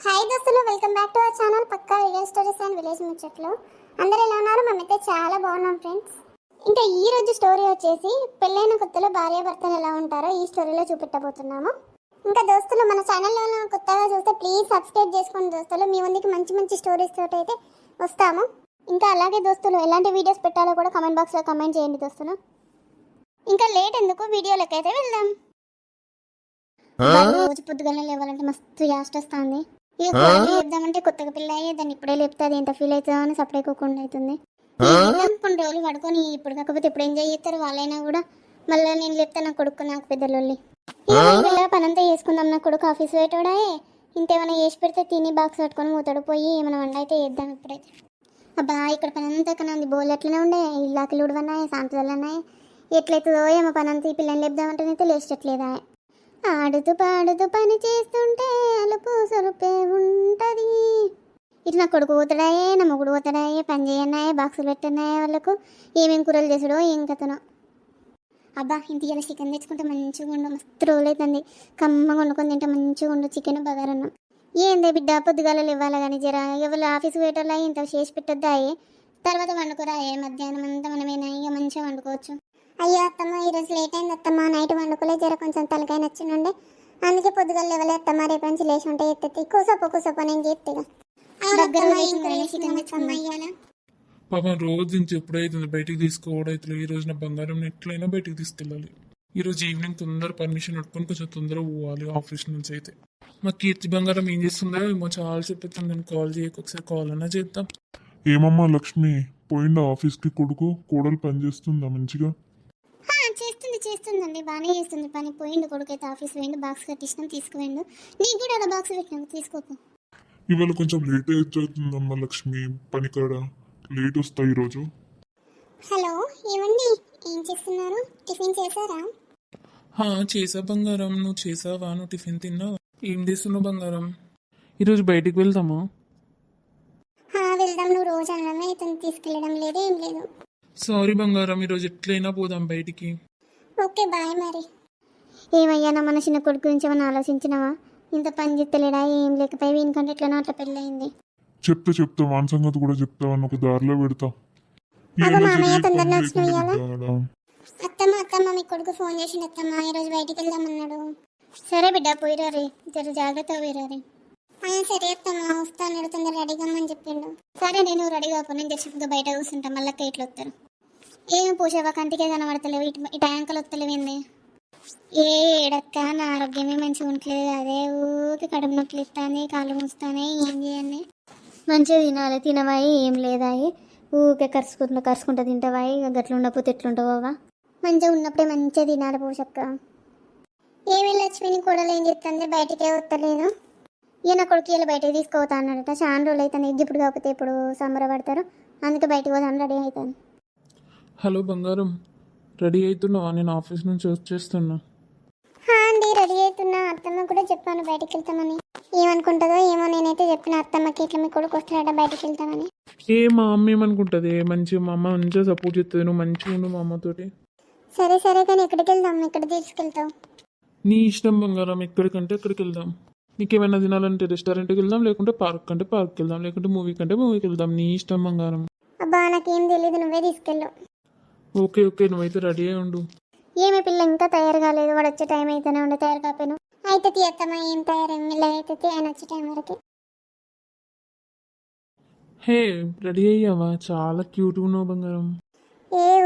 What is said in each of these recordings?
Hi దోస్తులు, welcome back to our channel పక్కా real stories and village ముచ్చట్లు. అందరూ ఎలా ఉన్నారు? మేమైతే చాలా బాగున్నాం ఫ్రెండ్స్. ఇంకా ఈ రోజు స్టోరీ వచ్చేసి పెళ్ళైన కొత్తలో భార్యాభర్తలు ఎలా ఉంటారో ఈ స్టోరీలో చూపెట్టబోతున్నాము. ఇంకా దోస్తులు, మన ఛానల్లో కొత్తగా చూస్తే ప్లీజ్ సబ్స్క్రైబ్ చేసుకోండి దోస్తులు. మీ ముందుకి మంచి మంచి స్టోరీస్ తోటి అయితే వస్తాము. ఇంకా అలాగే దోస్తులు, ఎలాంటి వీడియోస్ పెట్టాలో కూడా కామెంట్ బాక్స్లో కామెంట్ చేయండి దోస్తులు. ఇంకా లేట్ ఎందుకు, వీడియోలోకి అయితే వెళ్దాం. రోజు పొద్దుగానే లేవాలంటే మస్తు యాస్ట్ వస్తుంది. ఇక లేపుదామంటే కొత్తగా పిల్ల అయ్యే దాన్ని ఇప్పుడే లేపితే అది ఎంత ఫీల్ అవుతుందో అని సపరేకోకుండా అవుతుంది. కొన్ని రోజులు పడుకొని ఇప్పుడు కాకపోతే ఇప్పుడు ఎంజాయ్ చేస్తారు వాళ్ళైనా కూడా. మళ్ళీ నేను లేపితే నా కొడుకు నాకు పెద్దలోళ్ళి పిల్ల పనంతా చేసుకుందాం. నా కొడుకు ఆఫీస్ పోయేటోడాయే. ఇంతేమైనా చేసి పెడితే తిని బాక్స్ పట్టుకొని మూతాడు. పోయి ఏమైనా వంట అయితే చేద్దాం ఇప్పుడైతే. అబ్బా ఇక్కడ పనంతా కన్నా బోల్ ఎట్లనే ఉండే, ఇల్లాకిలు ఉడవన్నాయి, సాంతలు అన్నాయి. ఎట్లయితుందో ఏమో పనంతా ఈ పిల్లని లేపుదామంటేనైతే లేచట్లేదా. ఆడుతూ పాడుతూ పని చేస్తుంటే అలుపు సొలుపే ఉంటుంది. ఇటు నా కొడుకు పోతాడాయే, నా మొగుడు పోతాడాయే, పని చేయన్నాయే, బాక్సులు పెట్టన్నాయే. వాళ్ళకు ఏమేమి కూరలు చేసుడో ఏం కథనో. అబ్బా ఇంత ఇలా చికెన్ తెచ్చుకుంటే మంచిగా ఉండు. మస్తు రోజులు అవుతుంది. కమ్మగా వండుకొని తింటే మంచిగా ఉండు చికెన్ బగారన్నం. ఏందే బిడ్డ పొద్దుగాలలో ఇవ్వాలి కానీ జర ఎవరు ఆఫీస్ పోయేటోళ్ళ ఇంత చేసి పెట్టొద్దాయే. తర్వాత వండుకోరాయే, మధ్యాహ్నం అంతా మనమేనా ఇక మంచిగా వండుకోవచ్చు. అయ్యో అత్తమ్మ, ఈరోజు లేట్ అయింది అత్తమ్మ. నైట్ వండుకోలే, జర కొంచెం తలకాయ నచ్చిండే, అందుకే పొద్దుగా లేవలే అత్తమ్మ. రేపు నుంచి లేచి ఉంటే ఎత్తి కూసపో నేను చేతిగా పాపం రోజు నుంచి ఎప్పుడైతుంది బయటికి తీసుకోవడైతే ఈ రోజున బంగారం ఎట్లయినా బయటికి తీసుకెళ్ళాలి. ఈ రోజు ఈవినింగ్ తొందర పర్మిషన్ పెట్టుకొని కొంచెం తొందరగా పోవాలి ఆఫీస్ నుంచి. అయితే మా కీర్తి బంగారం ఏం చేస్తుందో ఏమో చాలా చెప్పేస్తాను. నేను కాల్ చేయకు, ఒకసారి కాల్ అన్నా చేద్దాం. ఏమమ్మా లక్ష్మి, పోయిందా ఆఫీస్కి? కొడుకు కోడలు పని చేస్తుందా మంచిగా? చేస్తుందండి, బాగానే చేస్తుంది పని. పోయిండు కొడుకు అయితే ఆఫీస్ పోయిండు, బాక్స్ కట్టించినాం తీసుకుపోయిండు. నీకు కూడా అలా బాక్స్ పెట్టినాము తీసుకోకు. ఇవాళ కొంచెం లేట్ అవుతుందమ్మా లక్ష్మి, పని కాడ లేట్ వస్తా ఈరోజు. హలో ఏమండి, ఏం చేస్తున్నారు? టిఫిన్ చేశారా? చేసా బంగారం. నువ్వు చేసావా? నువ్వు టిఫిన్ తిన్నావా? ఏం చేస్తున్నావు బంగారం? ఈరోజు బయటికి వెళ్తామా? వెళ్దాం. నువ్వు రోజు అనడమే ఇతను తీసుకెళ్ళడం లేదు, ఏం లేదు. సారీ బంగారం, ఈరోజు ఎట్లయినా పోదాం బయటికి. ఓకే బాయ్ మరి. ఏమయ్యా, నా మన చిన్న కొడుకు గురించి ఏమైనా ఆలోచించినావా? ఇంత పని చెత్తలేడా, ఏం లేకపోయి వీనికంటే ఎట్లనో అట్లా పెళ్ళయింది. చెప్తా వాని సంగతి కూడా చెప్తావని ఒక దారిలో పెడతా. అత్తమ్మ మీ కొడుకు ఫోన్ చేసిండు అత్తమ్మ, ఈరోజు బయటికి వెళ్దామన్నాడు. సరే బిడ్డ పోయిరారే, జర జాగ్రత్త పోయిరారే. సరే అత్తమ్మ వస్తాను, తొందర రెడీగా అని చెప్పిండు. సరే నేను రెడీగా నేను జస్ట్ బయట కూర్చుంటా, మళ్ళీ ఇట్లా వస్తారు. ఏమి పూసేవా, కంటికే కనబడతలేవు, ఇటు ట్యాంకలు వస్తలేవింది. ఏడక్క నా ఆరోగ్యమే మంచిగా ఉండలేదు. అదే ఊరికి కడుపు నొప్పులు ఇస్తాను, కాళ్ళు మూస్తానే, ఏం చేయండి. మంచిగా తినాలి, తినవాయి ఏం లేదాయి. ఊరికే కరుచుకుంటా తింటావాయి. గట్ల ఉండకపోతే ఎట్లుంటావా? మంచిగా ఉన్నప్పుడే మంచిగా తినాలి పూసక్క. ఏమి లక్ష్మిని కూడా ఏం చెప్తుంది, బయటికే వస్తలేదు. ఈయన కొడుకు ఇలా బయటకు తీసుకుపోతా అన్నాడట. చాలా రోజులు అవుతాను, ఇప్పుడు కాకపోతే ఇప్పుడు సంబరపడతారు, అందుకే బయటకు పోతాను, రెడీ అవుతాను. హలో బంగారం, రెడీ అవుతున్నావా? నేను ఆఫీస్ నుంచి వచ్చేస్తున్నా. అండి రెడీ అవుతున్నా. అత్తమ్మ కూడా చెప్పాను బయటికి వెళ్తామని. ఏమనుకుంటుందో ఏమో, నేనైతే చెప్పిన అత్తమ్మకి ఇట్లా మీ కొడుకు వస్తున్నాడ బయటికి వెళ్తామని. మా అమ్మ ఏమనుకుంటుంది? మంచిగా మా అమ్మ మంచిగా సపోర్ట్ చేస్తుంది. నువ్వు మంచిగా ఉండు మా అమ్మతోటి. సరే కానీ ఎక్కడికి వెళ్దాం? ఎక్కడ తీసుకెళ్తావు? నీ ఇష్టం బంగారం, ఎక్కడికంటే ఎక్కడికి వెళ్దాం. నీకేమైనా తినాలంటే రెస్టారెంట్కి వెళ్దాం, లేకుంటే పార్క్ అంటే పార్క్కి వెళ్దాం, లేకుంటే మూవీకి వెళ్దాం. నీ ఇష్టం బంగారం. అబ్బా నాకేం తెలియదు, నువ్వే తీసుకెళ్ళు. ఓకే నువ్వైతే రెడీ అయి ఉండు. ఏమి పిల్ల ఇంకా తయారు కాలేదు, వాడు వచ్చే టైం అయితేనే ఉండే తయారు కాపోయాను. అయితే తీయత్తమ్మా, ఏం తయారేమి అయితే ఆయన వచ్చే టైం వరకు. హే రెడీ అయ్యావా? చాలా క్యూట్గా ఉన్నావు బంగారం.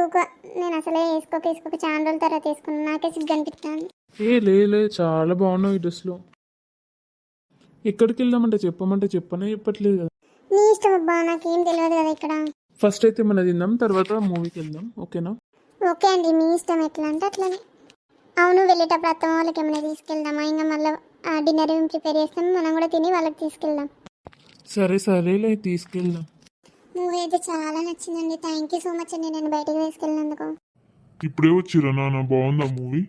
ఊక నేను అసలే వేసుకోక చాలా రోజుల తర్వాత వేసుకున్నాను, నాకే సిగ్గు అనిపిస్తాను. లే చాలా బాగున్నావు ఈ డ్రెస్లో. ఎక్కడికి వెళ్దామంటే చెప్పనే చెప్పట్లేదు కదా. నీ ఇష్టం అబ్బా, నాకేం తెలియదు కదా ఇక్కడ. ఫస్ట్ అయితే మన తిందాం, తర్వాత మూవీకి వెళ్దాం, ఓకేనా? ఓకే అండి, మీ ఇష్టం ఎట్లా అంటే అట్లనే. అవును, వెళ్ళేటప్పుడు అత్తమ్మ వాళ్ళకి ఏమైనా తీసుకెళ్దామా? ఇంకా మళ్ళీ డిన్నర్ ఏమి ప్రిపేర్ చేస్తాం, మనం కూడా తిని వాళ్ళకి తీసుకెళ్దాం. సరేలే తీసుకెళ్దాం. మూవీ అయితే చాలా నచ్చిందండి, థ్యాంక్ యూ సో మచ్ అండి నన్ను బయటకు తీసుకెళ్ళినందుకు. ఇప్పుడే వచ్చిరా నాన్న? బాగుందా మూవీ?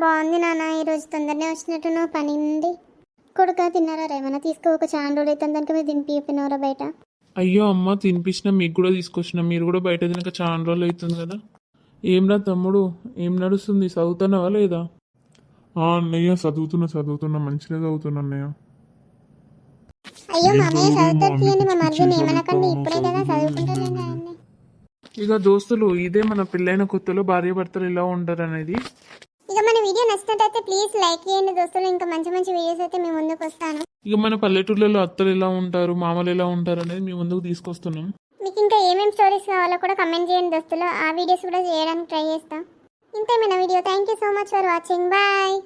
బాగుంది నాన్న, ఈరోజు తొందరనే వచ్చినట్టు నువ్వు పని ఉంది. కొడుక తిన్నారా? ఏమైనా తీసుకోక చాలా రోజులు అయితే దానికి మీరు దింపిపోయినవరా బయట? అయ్యో అమ్మ, తినిపించిన మీకు కూడా తీసుకొచ్చిన. మీరు కూడా బయట తినక చాలా రోజులు అవుతుంది కదా. ఏమ్రా తమ్ముడు, ఏం నడుస్తుంది? చదువుతున్నావా లేదా? అన్నయ్య చదువుతున్నా మంచిగా చదువుతున్నా అన్నయ్య. అయ్యో ఏం మామయ్య చదువులు చదువుతాడు తీయండి, మా అన్ని మరిదిని పిచ్చి ఏమనకండి, చదువుతావు, ఇప్పుడే కదా చదువులు చదువుకుంటారు చదువులు. అన్ని. ఇక దోస్తులు ఇదే మన పెళ్ళైన కొత్తలో భార్యాభర్తలు ఎలా ఉంటారు అనేది. ఇక మన వీడియో నచ్చినట్టయితే ప్లీజ్ లైక్ చేయండి దోస్తులు, ఇంకా మంచి మంచి వీడియోస్ అయితే మేము ముందుకు వస్తాను. ఇక మన పల్లెటూళ్ళలో అత్తలు ఎలా ఉంటారు, మామలు ఎలా ఉంటారు అనేది మీ ముందుకు తీసుకొస్తున్నాం. మీకు ఇంకా ఏమేమి స్టోరీస్ కావాలో కూడా కమెంట్ చేయండి దోస్తులు, ఆ వీడియోస్ కూడా చేయడానికి ట్రై చేస్తాం. ఇంతే మన వీడియో. Thank you so much for watching. Bye.